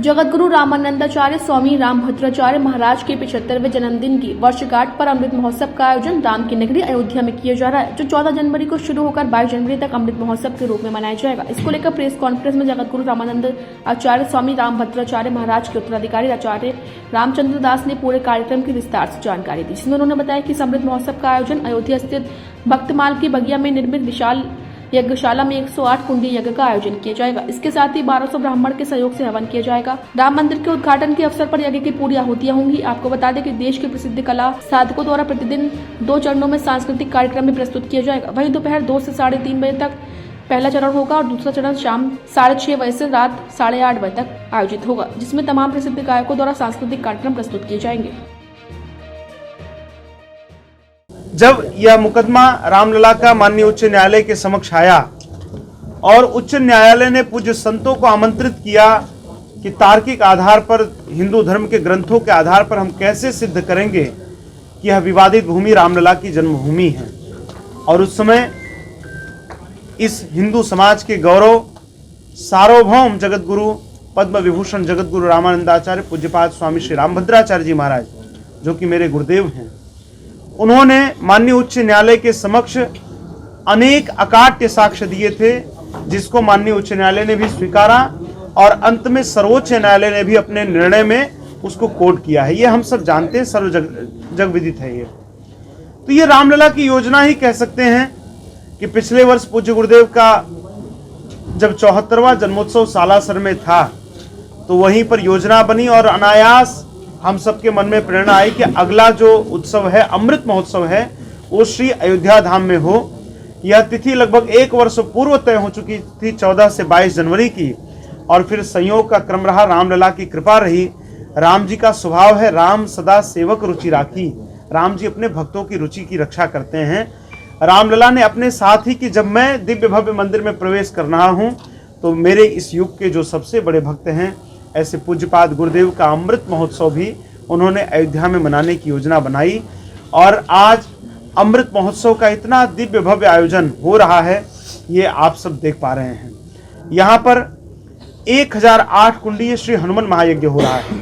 जगतगुरु रामानंदाचार्य स्वामी रामभद्राचार्य महाराज के 75वें जन्मदिन की वर्षगांठ पर अमृत महोत्सव का आयोजन राम की नगरी अयोध्या में किया जा रहा है, जो 14 जनवरी को शुरू होकर 22 जनवरी तक अमृत महोत्सव के रूप में मनाया जाएगा। इसको लेकर प्रेस कॉन्फ्रेंस में जगतगुरु रामानंद आचार्य स्वामी रामभद्राचार्य महाराज के उत्तराधिकारी आचार्य रामचंद्र दास ने पूरे कार्यक्रम की विस्तार से जानकारी दी, जिसमें उन्होंने बताया कि अमृत महोत्सव का आयोजन अयोध्या स्थित भक्तमाल की बगिया में निर्मित विशाल यज्ञशाला में 108 कुंडी यज्ञ का आयोजन किया जाएगा। इसके साथ ही 1200 ब्राह्मण के सहयोग से हवन किया जाएगा। राम मंदिर के उद्घाटन के अवसर पर यज्ञ की पूरी आहुतियां होंगी। आपको बता दें कि देश के प्रसिद्ध कला साधकों द्वारा प्रतिदिन 2 चरणों में सांस्कृतिक कार्यक्रम भी प्रस्तुत किया जाएगा। वहीं दोपहर 2 से 3:30 बजे तक पहला चरण होगा और दूसरा चरण शाम 6:30 बजे से रात 8:30 बजे तक आयोजित होगा, जिसमें तमाम प्रसिद्ध गायकों द्वारा सांस्कृतिक कार्यक्रम प्रस्तुत किए जाएंगे। जब यह मुकदमा रामलला का माननीय उच्च न्यायालय के समक्ष आया और उच्च न्यायालय ने पूज्य संतों को आमंत्रित किया कि तार्किक आधार पर हिंदू धर्म के ग्रंथों के आधार पर हम कैसे सिद्ध करेंगे कि यह विवादित भूमि रामलला की जन्मभूमि है, और उस समय इस हिंदू समाज के गौरव सार्वभौम जगतगुरु पद्म विभूषण जगतगुरु रामानंदाचार्य पूज्यपाद स्वामी श्री रामभद्राचार्य जी महाराज, जो कि मेरे गुरुदेव हैं, उन्होंने माननीय उच्च न्यायालय के समक्ष अनेक अकाट्य साक्ष्य दिए थे, जिसको माननीय उच्च न्यायालय ने भी स्वीकारा और अंत में सर्वोच्च न्यायालय ने भी अपने निर्णय में उसको कोट किया है। ये हम सब जानते हैं, सर्व जग विदित है ये। तो ये रामलला की योजना ही कह सकते हैं कि पिछले वर्ष पूज्य गुरुदेव का जब 74वां जन्मोत्सव सालासर में था, तो वहीं पर योजना बनी और अनायास हम सबके मन में प्रेरणा आई कि अगला जो उत्सव है, अमृत महोत्सव है, वो श्री अयोध्या धाम में हो। यह तिथि लगभग 1 वर्ष पूर्व तय हो चुकी थी, 14 से 22 जनवरी की, और फिर संयोग का क्रम रहा, रामलला की कृपा रही। राम जी का स्वभाव है, राम सदा सेवक रुचि राखी। राम जी अपने भक्तों की रुचि की रक्षा करते हैं। रामलला ने अपने साथ ही कि जब मैं दिव्य भव्य मंदिर में प्रवेश कर रहा हूँ, तो मेरे इस युग के जो सबसे बड़े भक्त हैं, ऐसे पूज्यपाद गुरुदेव का अमृत महोत्सव भी उन्होंने अयोध्या में मनाने की योजना बनाई, और आज अमृत महोत्सव का इतना दिव्य भव्य आयोजन हो रहा है, ये आप सब देख पा रहे हैं। यहाँ पर 1008 कुंडीय श्री हनुमान महायज्ञ हो रहा है।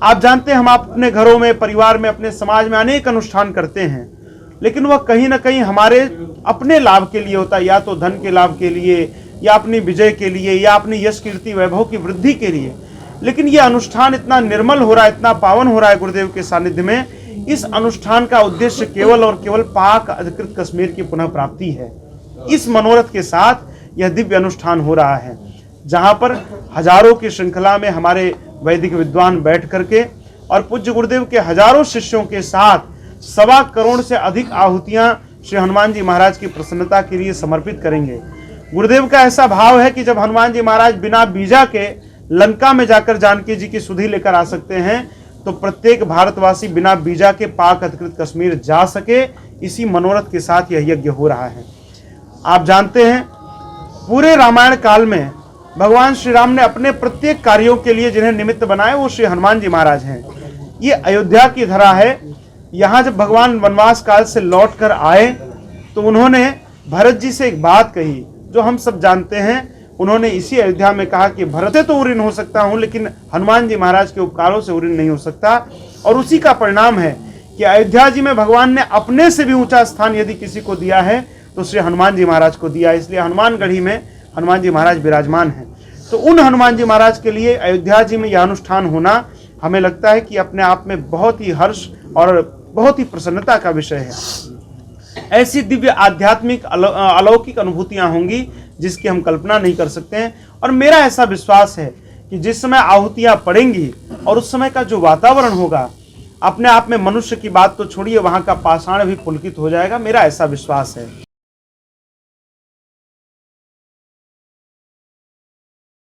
आप जानते हैं, हम अपने घरों में, परिवार में, अपने समाज में अनेक अनुष्ठान करते हैं, लेकिन वह कहीं ना कहीं हमारे अपने लाभ के लिए होता है, या तो धन के लाभ के लिए, या अपनी विजय के लिए, या अपनी यश कीर्ति वैभव की वृद्धि के लिए। लेकिन यह अनुष्ठान इतना निर्मल हो रहा है, इतना पावन हो रहा है गुरुदेव के सानिध्य में। इस अनुष्ठान का उद्देश्य केवल और केवल पाक अधिकृत कश्मीर की पुनः प्राप्ति है। इस मनोरथ के साथ यह दिव्य अनुष्ठान हो रहा है, जहां पर हजारों की श्रृंखला में हमारे वैदिक विद्वान बैठ करके और पूज्य गुरुदेव के हजारों शिष्यों के साथ 1.25 करोड़ से अधिक आहुतियां श्री हनुमान जी महाराज की प्रसन्नता के लिए समर्पित करेंगे। गुरुदेव का ऐसा भाव है कि जब हनुमान जी महाराज बिना बीजा के लंका में जाकर जानकी जी की सुधि लेकर आ सकते हैं, तो प्रत्येक भारतवासी बिना बीजा के पाक अधिकृत कश्मीर जा सके, इसी मनोरथ के साथ यह यज्ञ हो रहा है। आप जानते हैं, पूरे रामायण काल में भगवान श्री राम ने अपने प्रत्येक कार्यों के लिए जिन्हें निमित्त बनाए, वो श्री हनुमान जी महाराज हैं। ये अयोध्या की धरा है। यहाँ जब भगवान वनवास काल से लौट कर आए, तो उन्होंने भरत जी से एक बात कही, जो हम सब जानते हैं। उन्होंने इसी अयोध्या में कहा कि भरत तो उऋण हो सकता हूं, लेकिन हनुमान जी महाराज के उपकारों से उऋण नहीं हो सकता। और उसी का परिणाम है कि अयोध्या जी में भगवान ने अपने से भी ऊंचा स्थान यदि किसी को दिया है, तो श्री हनुमान जी महाराज को दिया। इसलिए हनुमानगढ़ी में हनुमान जी महाराज विराजमान हैं। तो उन हनुमान जी महाराज के लिए अयोध्या जी में यह अनुष्ठान होना, हमें लगता है कि अपने आप में बहुत ही हर्ष और बहुत ही प्रसन्नता का विषय है। ऐसी दिव्य आध्यात्मिक अलौकिक अनुभूतियां होंगी, जिसकी हम कल्पना नहीं कर सकते हैं। और मेरा ऐसा विश्वास है कि जिस समय आहुतियां पड़ेंगी और उस समय का जो वातावरण होगा, अपने आप में मनुष्य की बात तो छोड़िए, वहां का पाषाण भी पुलकित हो जाएगा। मेरा ऐसा विश्वास है।